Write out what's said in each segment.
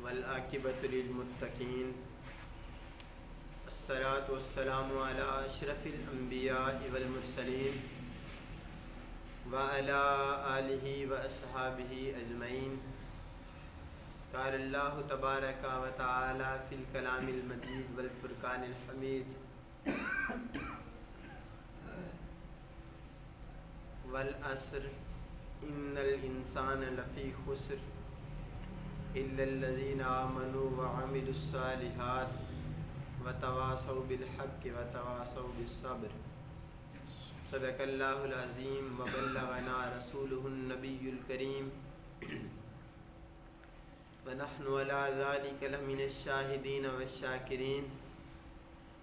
والعاقبۃ للمتقین الصلاۃ والسلام علی اشرف الانبیاء والمرسلین وعلی آلہ واصحابہ اجمعین۔ قال اللہ تبارک و تعالی فی الکلام المجید والفرقان الحمید والعصر ان الانسان لفی خسر الا الذین آمنوا وعملوا الصالحات وتواصوا بالحق وتواصوا بالصبر۔ صدق اللہ العظیم وبلغنا رسولہ النبی الکریم ونحن علی ذلک لمن الشاہدین والشاکرین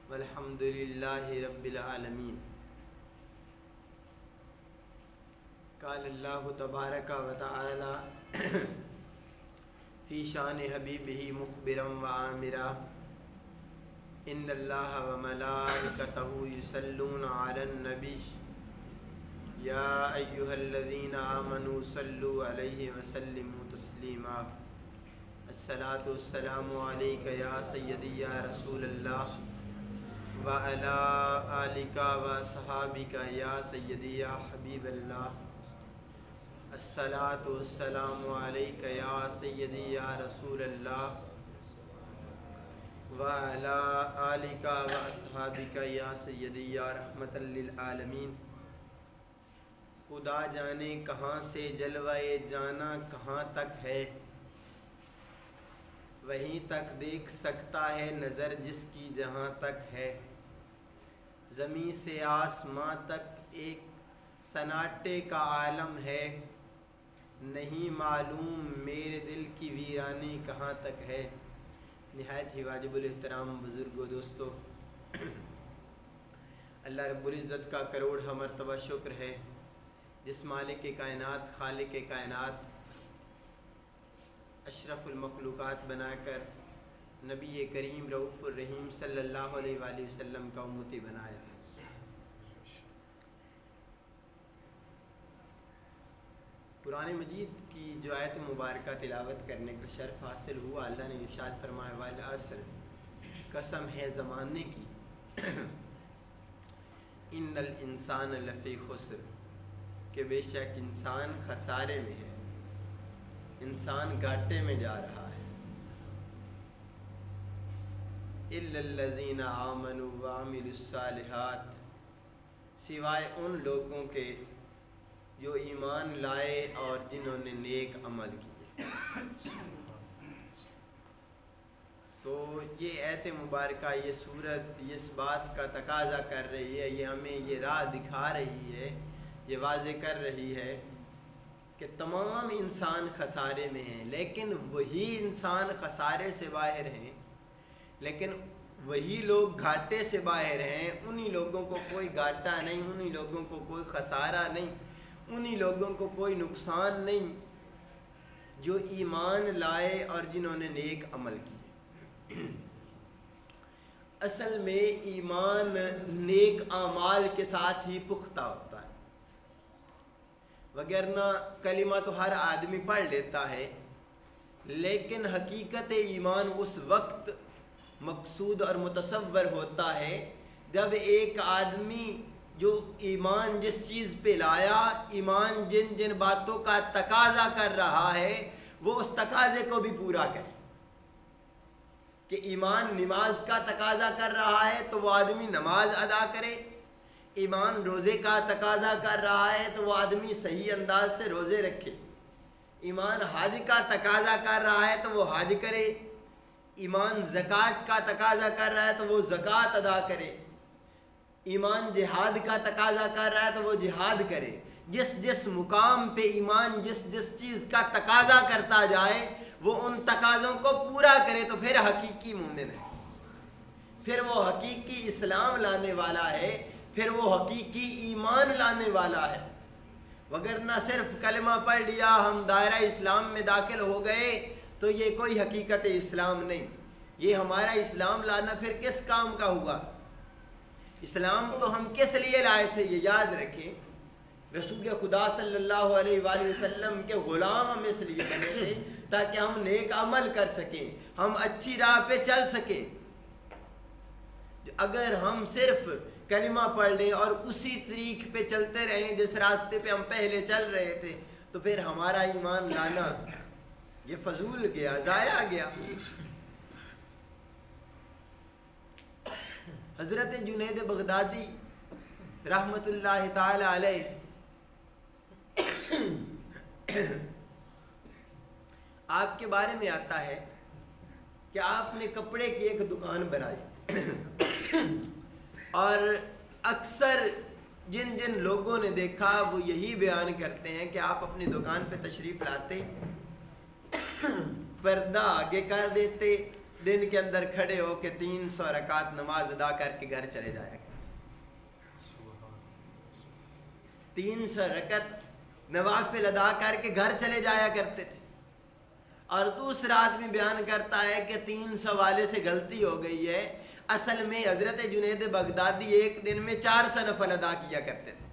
والحمد للہ رب العالمین۔ قال اللہ تبارک و تعالی فی شان حبیبہ مخبرا وعامرا ان اللہ وملائکتہ یصلون علی النبی یا ایہا الذین آمنوا صلوا علیہ وسلموا تسلیما۔ الصلاۃ والسلام علیک یا سیدی یا رسول اللہ وعلی آلک واصحابک یا سیدی یا حبیب اللہ۔ الصلاۃ والسلام علیک یا سیدی یا رسول اللہ وعلی آلک واصحابک یا سیدی یا رحمت للعالمین۔ خدا جانے کہاں سے جلوہ جانا کہاں تک ہے، وہیں تک دیکھ سکتا ہے نظر جس کی جہاں تک ہے۔ زمین سے آسماں تک ایک سناٹے کا عالم ہے، نہیں معلوم میرے دل کی ویرانی کہاں تک ہے۔ نہایت ہی واجب الاحترام بزرگوں دوستو، اللہ رب العزت کا کروڑ مرتبہ شکر ہے جس مالک کائنات خالق کائنات اشرف المخلوقات بنا کر نبی کریم رؤوف الرحیم صلی اللہ علیہ وآلہ وسلم کا امتی بنایا۔ قرآن مجید کی جو آیت مبارکہ تلاوت کرنے کا شرف حاصل ہوا، اللہ نے ارشاد فرمایا والعصر، قسم ہے زمانے کی، ان الانسان لفی خسر، کہ بے شک انسان خسارے میں ہے، انسان گھاٹے میں جا رہا ہے۔ الا الذین آمنوا وعملوا الصالحات، سوائے ان لوگوں کے جو ایمان لائے اور جنہوں نے نیک عمل کیے۔ تو یہ آیت مبارکہ، یہ صورت اس بات کا تقاضا کر رہی ہے، یہ ہمیں یہ راہ دکھا رہی ہے، یہ واضح کر رہی ہے کہ تمام انسان خسارے میں ہیں، لیکن وہی انسان خسارے سے باہر ہیں، لیکن وہی لوگ گھاٹے سے باہر ہیں۔ انہی لوگوں کو کوئی گھاٹا نہیں، انہی لوگوں کو کوئی خسارہ نہیں، انہی لوگوں کو کوئی نقصان نہیں جو ایمان لائے اور جنہوں نے نیک عمل کیے۔ اصل میں ایمان نیک اعمال کے ساتھ ہی پختہ ہوتا ہے، وگرنہ کلمہ تو ہر آدمی پڑھ لیتا ہے، لیکن حقیقت ایمان اس وقت مقصود اور متصور ہوتا ہے جب ایک آدمی جو ایمان جس چیز پہ لایا، ایمان جن باتوں کا تقاضا کر رہا ہے، وہ اس تقاضے کو بھی پورا کرے۔ کہ ایمان نماز کا تقاضا کر رہا ہے تو وہ آدمی نماز ادا کرے، ایمان روزے کا تقاضا کر رہا ہے تو وہ آدمی صحیح انداز سے روزے رکھے، ایمان حج کا تقاضا کر رہا ہے تو وہ حج کرے، ایمان زکوٰۃ کا تقاضا کر رہا ہے تو وہ زکوٰۃ ادا کرے، ایمان جہاد کا تقاضا کر رہا ہے تو وہ جہاد کرے۔ جس مقام پہ ایمان جس چیز کا تقاضا کرتا جائے وہ ان تقاضوں کو پورا کرے تو پھر حقیقی مومن ہے، پھر وہ حقیقی اسلام لانے والا ہے، پھر وہ حقیقی ایمان لانے والا ہے۔ وگرنہ صرف کلمہ پڑھ لیا، ہم دائرہ اسلام میں داخل ہو گئے تو یہ کوئی حقیقت اسلام نہیں۔ یہ ہمارا اسلام لانا پھر کس کام کا ہوا؟ اسلام تو ہم کس لیے لائے تھے یہ یاد رکھیں رسول خدا صلی اللہ علیہ وآلہ وسلم کے غلام ہم اس لیے بنے تھے تاکہ ہم نیک عمل کر سکیں، ہم اچھی راہ پہ چل سکیں۔ اگر ہم صرف کلمہ پڑھ لیں اور اسی طریق پہ چلتے رہیں جس راستے پہ ہم پہلے چل رہے تھے تو پھر ہمارا ایمان لانا یہ فضول گیا، ضائع گیا۔ حضرت جنید بغدادی رحمت اللہ تعالی علیہ آپ کے بارے میں آتا ہے کہ آپ نے کپڑے کی ایک دکان بنائی اور اکثر جن جن لوگوں نے دیکھا وہ یہی بیان کرتے ہیں کہ آپ اپنی دکان پہ تشریف لاتے، پردہ آگے کر دیتے، دن کے اندر کھڑے ہو کے 300 رکعت نماز ادا کر کے گھر چلے جایا کرتے۔ 300 رکعت نوافل ادا کر کے گھر چلے جایا کرتے تھے۔ اور دوسرا آدمی بیان کرتا ہے کہ 300 والے سے غلطی ہو گئی ہے، اصل میں حضرت جنید بغدادی ایک دن میں 400 نفل ادا کیا کرتے تھے۔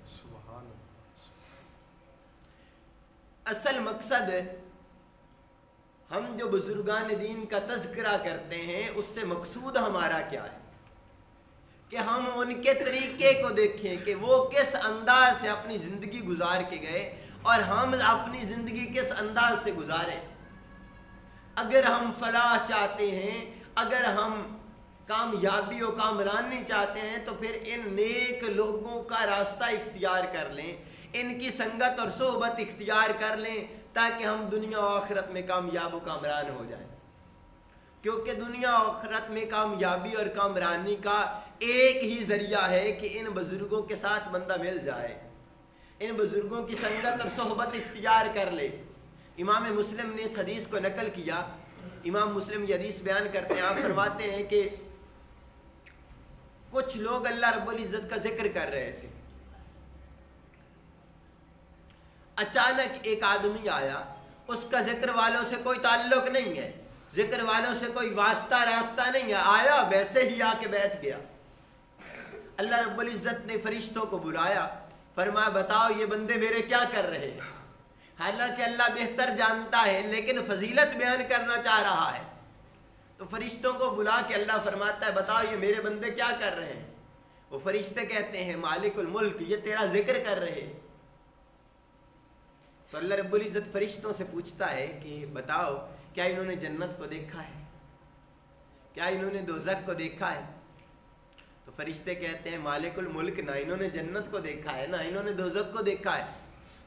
اصل مقصد ہم جو بزرگان دین کا تذکرہ کرتے ہیں اس سے مقصود ہمارا کیا ہے کہ ہم ان کے طریقے کو دیکھیں کہ وہ کس انداز سے اپنی زندگی گزار کے گئے اور ہم اپنی زندگی کس انداز سے گزاریں۔ اگر ہم فلاح چاہتے ہیں، اگر ہم کامیابی و کامرانی چاہتے ہیں تو پھر ان نیک لوگوں کا راستہ اختیار کر لیں، ان کی سنگت اور صحبت اختیار کر لیں تاکہ ہم دنیا و آخرت میں کامیاب و کامران ہو جائیں۔ کیونکہ دنیا و آخرت میں کامیابی اور کامرانی کا ایک ہی ذریعہ ہے کہ ان بزرگوں کے ساتھ بندہ مل جائے، ان بزرگوں کی سنگت اور صحبت اختیار کر لے۔ امام مسلم نے اس حدیث کو نقل کیا، امام مسلم یہ حدیث بیان کرتے ہیں، آپ فرماتے ہیں کہ کچھ لوگ اللہ رب العزت کا ذکر کر رہے تھے، اچانک ایک آدمی آیا، اس کا ذکر والوں سے کوئی تعلق نہیں ہے، ذکر والوں سے کوئی واسطہ راستہ نہیں ہے، آیا ویسے ہی آ کے بیٹھ گیا۔ اللہ رب العزت نے فرشتوں کو بلایا، فرمایا بتاؤ یہ بندے میرے کیا کر رہے ہیں؟ حالانکہ اللہ بہتر جانتا ہے لیکن فضیلت بیان کرنا چاہ رہا ہے، تو فرشتوں کو بلا کے اللہ فرماتا ہے بتاؤ یہ میرے بندے کیا کر رہے ہیں؟ وہ فرشتے کہتے ہیں مالک الملک یہ تیرا ذکر کر رہے ہیں۔ تو اللہ رب العزت فرشتوں سے پوچھتا ہے کہ بتاؤ کیا انہوں نے جنت کو دیکھا ہے؟ کیا انہوں نے دوزخ کو دیکھا ہے؟ تو فرشتے کہتے ہیں مالک الملک نہ انہوں نے جنت کو دیکھا ہے نہ انہوں نے دوزخ کو دیکھا ہے۔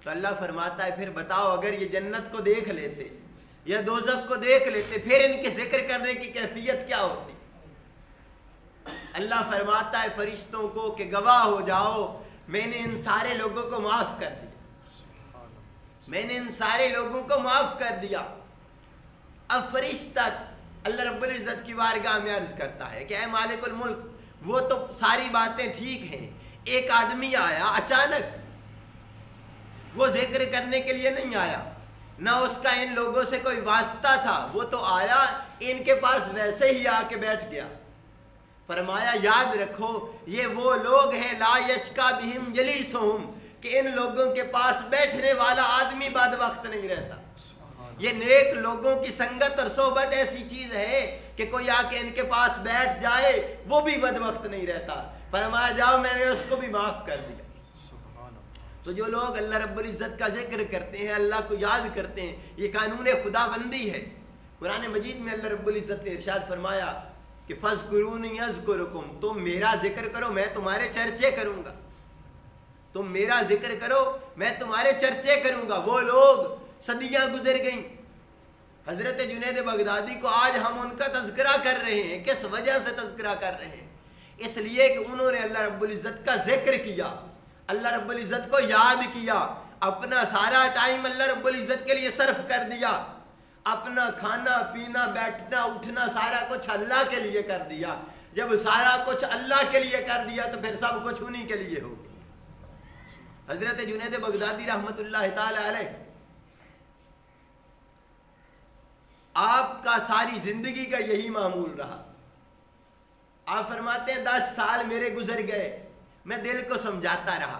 تو اللہ فرماتا ہے پھر بتاؤ اگر یہ جنت کو دیکھ لیتے یا دوزخ کو دیکھ لیتے پھر ان کے ذکر کرنے کی کیفیت کیا ہوتی؟ اللہ فرماتا ہے فرشتوں کو کہ گواہ ہو جاؤ میں نے ان سارے لوگوں کو معاف کر دیا، میں نے ان سارے لوگوں کو معاف کر دیا۔ اب فرشتہ اللہ رب العزت کی بارگاہ میں عرض کرتا ہے کہ اے مالک الملک وہ تو ساری باتیں ٹھیک ہیں، ایک آدمی آیا اچانک، وہ ذکر کرنے کے لیے نہیں آیا، نہ اس کا ان لوگوں سے کوئی واسطہ تھا، وہ تو آیا ان کے پاس ویسے ہی آ کے بیٹھ گیا۔ فرمایا یاد رکھو یہ وہ لوگ ہیں لا یشکا بہم جلیسہم، کہ ان لوگوں کے پاس بیٹھنے والا آدمی بعد وقت نہیں رہتا۔ یہ نیک لوگوں کی سنگت اور صحبت ایسی چیز ہے کہ کوئی آ کے ان کے پاس بیٹھ جائے وہ بھی بد وقت نہیں رہتا۔ فرمایا جاؤ میں نے اس کو بھی معاف کر دیا۔ تو جو لوگ اللہ رب العزت کا ذکر کرتے ہیں، اللہ کو یاد کرتے ہیں، یہ قانون خدا بندی ہے۔ قرآن مجید میں اللہ رب العزت نے ارشاد فرمایا کہ فَاذْكُرُونِي أَذْكُرُكُمْ، تم میرا ذکر کرو میں تمہارے چرچے کروں گا، تم میرا ذکر کرو میں تمہارے چرچے کروں گا۔ وہ لوگ صدیاں گزر گئیں، حضرت جنید بغدادی کو آج ہم ان کا تذکرہ کر رہے ہیں، کس وجہ سے تذکرہ کر رہے ہیں؟ اس لیے کہ انہوں نے اللہ رب العزت کا ذکر کیا، اللہ رب العزت کو یاد کیا، اپنا سارا ٹائم اللہ رب العزت کے لیے صرف کر دیا، اپنا کھانا پینا بیٹھنا اٹھنا سارا کچھ اللہ کے لیے کر دیا۔ جب سارا کچھ اللہ کے لیے کر دیا تو پھر سب کچھ انہی کے لیے ہوگا۔ حضرت جنید بغدادی رحمت اللہ تعالی علیہ آپ کا ساری زندگی کا یہی معمول رہا۔ آپ فرماتے ہیں 10 سال میرے گزر گئے، میں دل کو سمجھاتا رہا،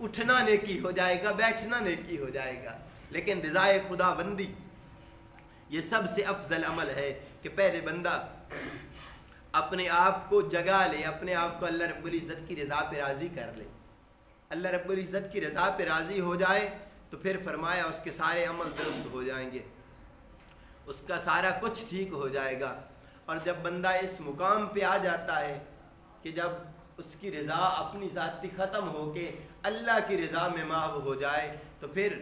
اٹھنا نیکی ہو جائے گا، بیٹھنا نیکی ہو جائے گا، لیکن رضائے خدا بندی یہ سب سے افضل عمل ہے کہ پہلے بندہ اپنے آپ کو جگا لے، اپنے آپ کو اللہ رب العزت کی رضا پہ راضی کر لے۔ اللہ رب العزت کی رضا پہ راضی ہو جائے تو پھر فرمایا اس کے سارے عمل درست ہو جائیں گے، اس کا سارا کچھ ٹھیک ہو جائے گا۔ اور جب بندہ اس مقام پہ آ جاتا ہے کہ جب اس کی رضا اپنی ذاتی ختم ہو کے اللہ کی رضا میں محو ہو جائے تو پھر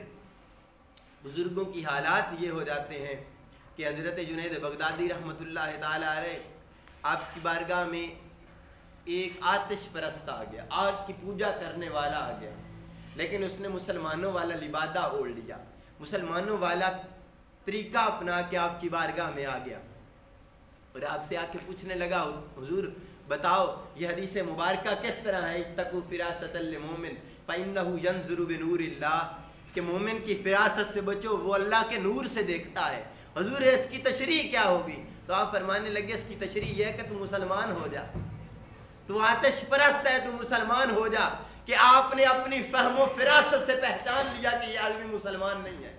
بزرگوں کی حالات یہ ہو جاتے ہیں کہ حضرت جنید بغدادی رحمۃ اللہ تعالی علیہ آپ کی بارگاہ میں ایک آتش پرست آ گیا، آگ کی پوجا کرنے والا آ گیا، لیکن اس نے مسلمانوں والا لبادہ اوڑھ لیا، مسلمانوں والا طریقہ اپنا کے آپ کی بارگاہ میں آ گیا اور آپ سے آ کے پوچھنے لگا حضور بتاؤ یہ حدیث مبارکہ کس طرح ہے، اتقوا فراست المومن فإنہ ینظر بنور اللہ، کہ مومن کی فراست سے بچو، وہ اللہ کے نور سے دیکھتا ہے۔ حضور اس کی تشریح کیا ہوگی؟ تو آپ فرمانے لگے اس کی تشریح یہ ہے کہ تو مسلمان ہو جا، تو آتش پرست ہے، تو مسلمان ہو جا، کہ آپ نے اپنی فہم و فراست سے پہچان لیا کہ یہ آدمی مسلمان نہیں ہے۔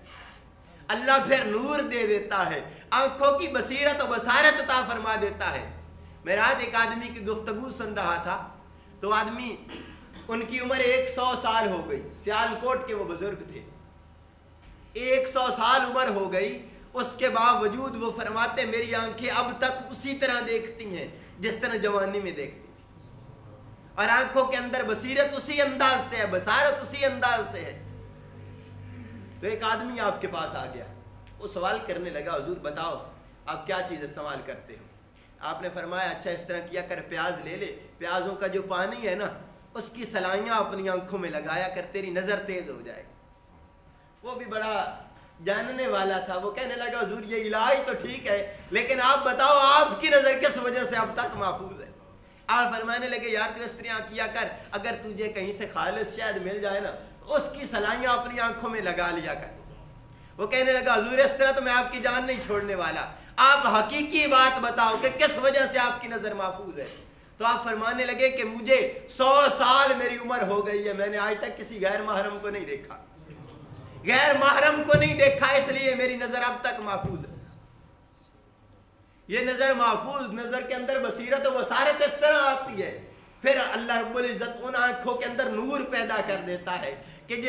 اللہ پھر نور دے دیتا ہے، آنکھوں کی بصیرت و بصارت عطا فرما دیتا ہے۔ میں رات ایک آدمی کی گفتگو سن رہا تھا، تو آدمی ان کی عمر 100 سال ہو گئی، سیالکوٹ کے وہ بزرگ تھے، 100 سال عمر ہو گئی، اس کے باوجود وہ فرماتے میری آنکھیں اب تک اسی طرح دیکھتی ہیں جس طرح جوانی میں دیکھتی تھی، اور آنکھوں کے اندر بصیرت اسی انداز سے ہے، بصارت اسی انداز سے ہے۔ تو ایک آدمی آپ کے پاس آ گیا، وہ سوال کرنے لگا حضور بتاؤ آپ کیا چیز استعمال کرتے ہو؟ آپ نے فرمایا اچھا اس طرح کیا کر، پیاز لے لے، پیازوں کا جو پانی ہے نا اس کی سلائیاں اپنی آنکھوں میں لگایا کر، تیری نظر تیز ہو جائے۔ وہ بھی بڑا جاننے والا تھا، وہ کہنے لگا حضور یہ الہی تو ٹھیک ہے، لیکن آپ بتاؤ آپ کی نظر کس وجہ سے اب تک محفوظ ہے؟ آپ فرمانے لگے یار تو اس طرح کیا کر، اگر تجھے کہیں سے خالص شاید مل جائے نا اس کی سلائیاں اپنی آنکھوں میں لگا لیا کر۔ وہ کہنے لگا حضور اس طرح تو میں آپ کی جان نہیں چھوڑنے والا، آپ حقیقی بات بتاؤ کہ کس وجہ سے آپ کی نظر محفوظ ہے۔ تو آپ فرمانے لگے کہ مجھے 100 سال میری عمر ہو گئی ہے، میں نے آج تک کسی غیر محرم کو نہیں دیکھا، غیر محرم کو نہیں دیکھا، اس لیے میری نظر اب تک محفوظ ہے۔ یہ نظر محفوظ، نظر کے اندر بصیرت و بصارت اس طرح آتی ہے، پھر اللہ رب العزت ان آنکھوں کے اندر نور پیدا کر دیتا ہے کہ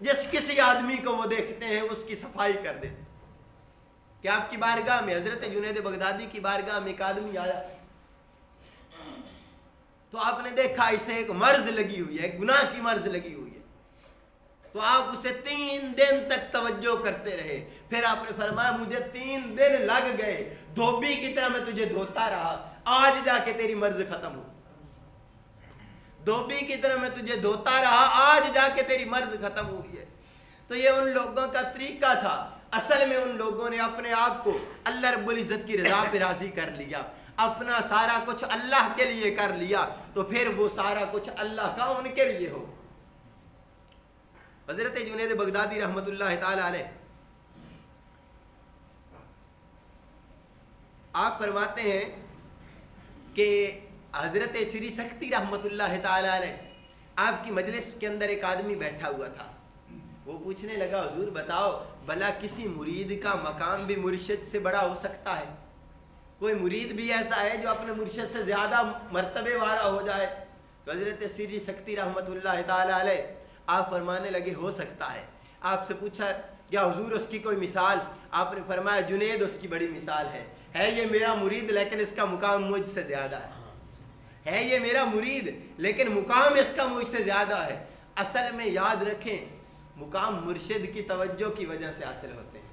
جس کسی آدمی کو وہ دیکھتے ہیں اس کی صفائی کر دیتے ہیں۔ کہ آپ کی بارگاہ میں حضرت جنید بغدادی کی بارگاہ میں ایک آدمی آیا تو آپ نے دیکھا اسے ایک مرض لگی ہوئی ہے، ایک گناہ کی مرض لگی ہوئی ہے، تو آپ اسے 3 دن تک توجہ کرتے رہے۔ پھر آپ نے فرمایا مجھے 3 دن لگ گئے، دھوبی کی طرح میں تجھے دھوتا رہا، آج جا کے تیری مرض ختم ہو، دھوبی کی طرح میں تجھے دھوتا رہا، آج جا کے تیری مرض ختم ہوئی ہے۔ تو یہ ان لوگوں کا طریقہ تھا، اصل میں ان لوگوں نے اپنے آپ کو اللہ رب العزت کی رضا پہ راضی کر لیا، اپنا سارا کچھ اللہ کے لیے کر لیا، تو پھر وہ سارا کچھ اللہ کا ان کے لیے ہو۔ حضرت جنید بغدادی رحمت اللہ تعالی علیہ آپ فرماتے ہیں کہ حضرت سری سختی رحمت اللہ تعالی علیہ آپ کی مجلس کے اندر ایک آدمی بیٹھا ہوا تھا، وہ پوچھنے لگا حضور بتاؤ بھلا کسی مرید کا مقام بھی مرشد سے بڑا ہو سکتا ہے؟ کوئی مرید بھی ایسا ہے جو اپنے مرشد سے زیادہ مرتبے والا ہو جائے؟ تو حضرت سری سختی رحمت اللہ تعالی علیہ آپ فرمانے لگے ہو سکتا ہے۔ آپ سے پوچھا کیا حضور اس کی کوئی مثال؟ آپ نے فرمایا جنید اس کی بڑی مثال ہے یہ میرا مرید لیکن اس کا مقام مجھ سے زیادہ ہے یہ میرا مرید لیکن مقام اس کا مجھ سے زیادہ ہے۔ اصل میں یاد رکھیں مقام مرشد کی توجہ کی وجہ سے حاصل ہوتے ہیں،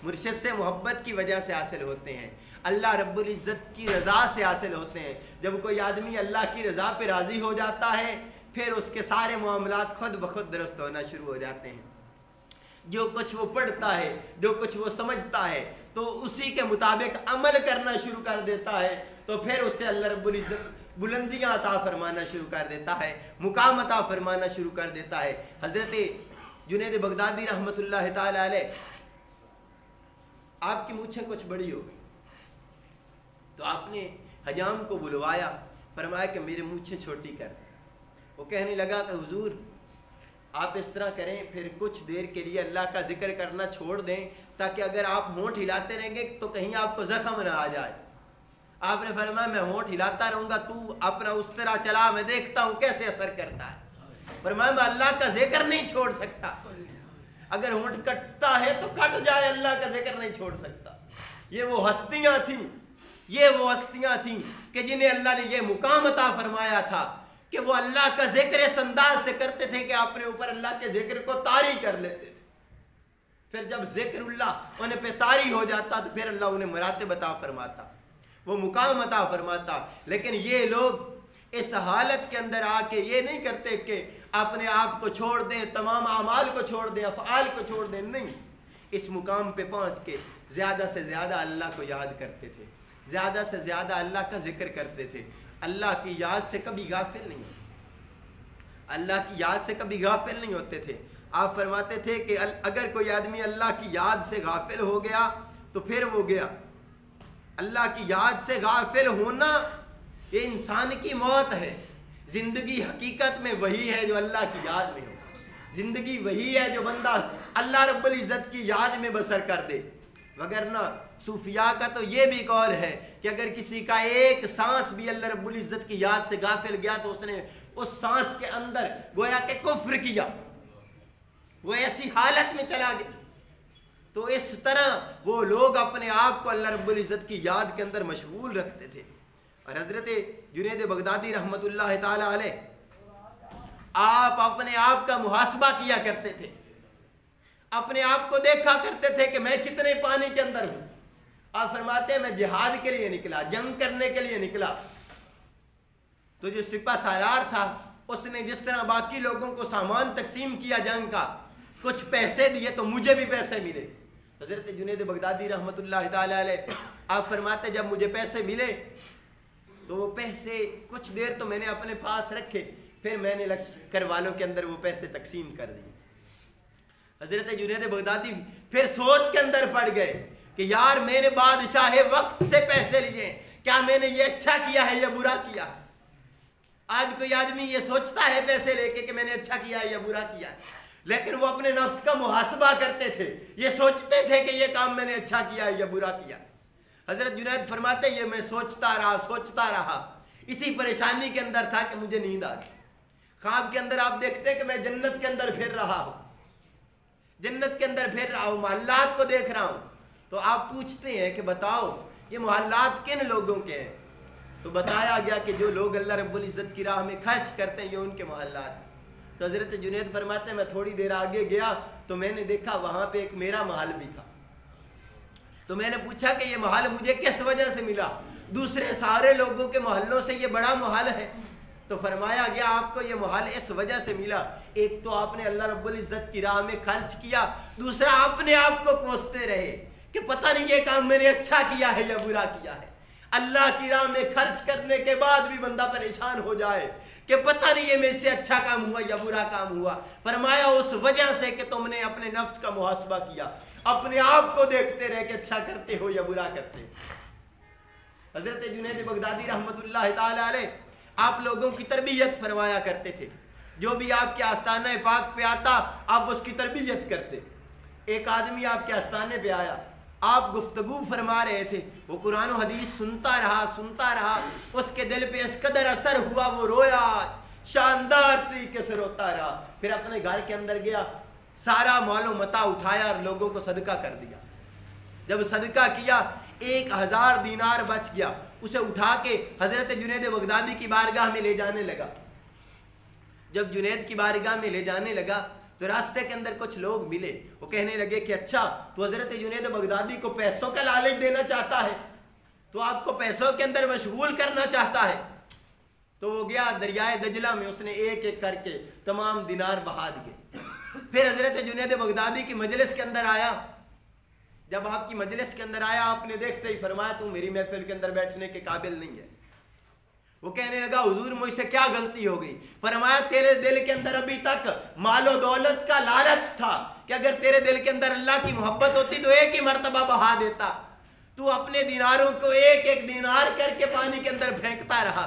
مرشد سے محبت کی وجہ سے حاصل ہوتے ہیں، اللہ رب العزت کی رضا سے حاصل ہوتے ہیں۔ جب کوئی آدمی اللہ کی رضا پہ راضی ہو جاتا ہے پھر اس کے سارے معاملات خود بخود درست ہونا شروع ہو جاتے ہیں۔ جو کچھ وہ پڑھتا ہے، جو کچھ وہ سمجھتا ہے تو اسی کے مطابق عمل کرنا شروع کر دیتا ہے، تو پھر اسے اللہ رب العزت بلندیاں عطا فرمانا شروع کر دیتا ہے، مقام عطا فرمانا شروع کر دیتا ہے۔ حضرت جنید بغدادی رحمت اللہ تعالی علیہ آپ کی مونچھیں کچھ بڑی ہو گئی تو آپ نے حجام کو بلوایا، فرمایا کہ میرے مونچھیں چھوٹی کر۔ وہ کہنے لگا کہ حضور آپ اس طرح کریں، پھر کچھ دیر کے لیے اللہ کا ذکر کرنا چھوڑ دیں، تاکہ اگر آپ ہونٹ ہلاتے رہیں گے تو کہیں آپ کو زخم نہ آ جائے۔ آپ نے فرمایا میں ہونٹ ہلاتا رہوں گا، تو اپنا اس طرح چلا، میں دیکھتا ہوں کیسے اثر کرتا ہے۔ فرمایا میں اللہ کا ذکر نہیں چھوڑ سکتا، اگر ہونٹ کٹتا ہے تو کٹ جائے، اللہ کا ذکر نہیں چھوڑ سکتا۔ یہ وہ ہستیاں تھیں کہ جنہیں اللہ نے یہ مقام عطا فرمایا تھا کہ وہ اللہ کا ذکر اس انداز سے کرتے تھے کہ اپنے اوپر اللہ کے ذکر کو طاری کر لیتے تھے۔ پھر جب ذکر اللہ انہیں پہ طاری ہو جاتا تو پھر اللہ انہیں مراتب عطا فرماتا، وہ مقام عطا فرماتا۔ لیکن یہ لوگ اس حالت کے اندر آ کے یہ نہیں کرتے کہ اپنے آپ کو چھوڑ دیں، تمام اعمال کو چھوڑ دیں، افعال کو چھوڑ دیں، نہیں، اس مقام پہ پہنچ کے زیادہ سے زیادہ اللہ کو یاد کرتے تھے، زیادہ سے زیادہ اللہ کا ذکر کرتے تھے، اللہ کی یاد سے کبھی غافل نہیں ہوتے، اللہ کی یاد سے کبھی غافل نہیں ہوتے تھے۔ آپ فرماتے تھے کہ اگر کوئی آدمی اللہ کی یاد سے غافل ہو گیا تو پھر وہ گیا۔ اللہ کی یاد سے غافل ہونا یہ انسان کی موت ہے۔ زندگی حقیقت میں وہی ہے جو اللہ کی یاد میں ہو، زندگی وہی ہے جو بندہ اللہ رب العزت کی یاد میں بسر کر دے۔ وگرنہ صوفیاء کا تو یہ بھی قول ہے کہ اگر کسی کا ایک سانس بھی اللہ رب العزت کی یاد سے غافل گیا تو اس نے اس سانس کے اندر گویا کہ کفر کیا، وہ ایسی حالت میں چلا گیا۔ تو اس طرح وہ لوگ اپنے آپ کو اللہ رب العزت کی یاد کے اندر مشغول رکھتے تھے۔ اور حضرت جنید بغدادی رحمۃ اللہ تعالی علیہ آپ اپنے آپ کا محاسبہ کیا کرتے تھے، اپنے آپ کو دیکھا کرتے تھے کہ میں کتنے پانی کے اندر ہوں۔ آپ فرماتے ہیں میں جہاد کے لیے نکلا، جنگ کرنے کے لیے نکلا، تو جو سپہ سالار تھا اس نے جس طرح باقی لوگوں کو سامان تقسیم کیا جنگ کا، کچھ پیسے دیے تو مجھے بھی پیسے ملے۔ حضرت جنید بغدادی رحمۃ اللہ تعالی علیہ آپ فرماتے جب مجھے پیسے ملے تو وہ پیسے کچھ دیر تو میں نے اپنے پاس رکھے، پھر میں نے لشکر والوں کے اندر وہ پیسے تقسیم کر دیے۔ حضرت جنید بغدادی پھر سوچ کے اندر پڑ گئے کہ یار میں نے بادشاہ وقت سے پیسے لیے، کیا میں نے یہ اچھا کیا ہے یا برا کیا؟ آج کوئی آدمی یہ سوچتا ہے پیسے لے کے کہ میں نے اچھا کیا ہے یا برا کیا ہے، لیکن وہ اپنے نفس کا محاسبہ کرتے تھے، یہ سوچتے تھے کہ یہ کام میں نے اچھا کیا ہے یا برا کیا۔ حضرت جنید فرماتے یہ میں سوچتا رہا، اسی پریشانی کے اندر تھا کہ مجھے نیند آ گئی۔ خواب کے اندر آپ دیکھتے ہیں کہ میں جنت کے اندر پھر رہا ہوں، جنت کے اندر پھر رہا ہوں، محلات کو دیکھ رہا ہوں۔ تو آپ پوچھتے ہیں کہ بتاؤ یہ محلات کن لوگوں کے ہیں؟ تو بتایا گیا کہ جو لوگ اللہ رب العزت کی راہ میں خرچ کرتے ہیں یہ ان کے محلات۔ تو حضرت جنید فرماتے ہیں میں تھوڑی دیر آگے گیا تو میں نے دیکھا وہاں پہ ایک میرا محل بھی تھا۔ تو میں نے پوچھا کہ یہ محل مجھے کس وجہ سے ملا؟ دوسرے سارے لوگوں کے محلوں سے یہ بڑا محل ہے۔ تو فرمایا گیا آپ کو یہ محل اس وجہ سے ملا، ایک تو آپ نے اللہ رب العزت کی راہ میں خرچ کیا، دوسرا اپنے آپ کو کوستے رہے کہ پتہ نہیں یہ کام میں نے اچھا کیا ہے یا برا کیا ہے۔ اللہ کی راہ میں خرچ کرنے کے بعد بھی بندہ پریشان ہو جائے کہ پتہ نہیں یہ میرے سے اچھا کام ہوا یا برا کام ہوا۔ فرمایا اس وجہ سے کہ تم نے اپنے نفس کا محاسبہ کیا، اپنے آپ کو دیکھتے رہے کہ اچھا کرتے ہو یا برا کرتے ہو۔ حضرت جنید بغدادی رحمۃ اللہ تعالی علیہ آپ لوگوں کی تربیت فرمایا کرتے تھے، جو بھی آپ کے آستانہ پاک پہ آتا آپ اس کی تربیت کرتے۔ ایک آدمی آپ کے آستانے پہ آیا، آپ گفتگو فرما رہے تھے، وہ قرآن و حدیث سنتا رہا، اس کے دل پہ اس قدر اثر ہوا وہ رویا، شاندار طریقے سے روتا رہا۔ پھر اپنے گھر کے اندر گیا، سارا مال و متاع اٹھایا اور لوگوں کو صدقہ کر دیا۔ جب صدقہ کیا 1000 دینار بچ گیا، اسے اٹھا کے حضرت جنید بغدادی کی بارگاہ میں لے جانے لگا۔ جب جنید کی بارگاہ میں لے جانے لگا تو راستے کے اندر کچھ لوگ ملے، وہ کہنے لگے کہ اچھا تو حضرت جنید بغدادی کو پیسوں کا لالچ دینا چاہتا ہے، تو آپ کو پیسوں کے اندر مشغول کرنا چاہتا ہے۔ تو وہ گیا دریائے دجلہ میں، اس نے ایک ایک کر کے تمام دینار بہا دیے۔ پھر حضرت جنید بغدادی کی مجلس کے اندر آیا، جب آپ کی مجلس کے اندر آیا آپ نے دیکھتے ہی فرمایا تو میری محفل کے اندر بیٹھنے کے قابل نہیں ہے۔ وہ کہنے لگا حضور مجھ سے کیا غلطی ہو گئی؟ فرمایا تیرے دل کے اندر ابھی تک مال و دولت کا لالچ تھا کہ اگر تیرے دل کے اندر اللہ کی محبت ہوتی تو ایک ہی مرتبہ بہا دیتا، تو اپنے دیناروں کو ایک ایک دینار کر کے پانی کے اندر پھینکتا رہا۔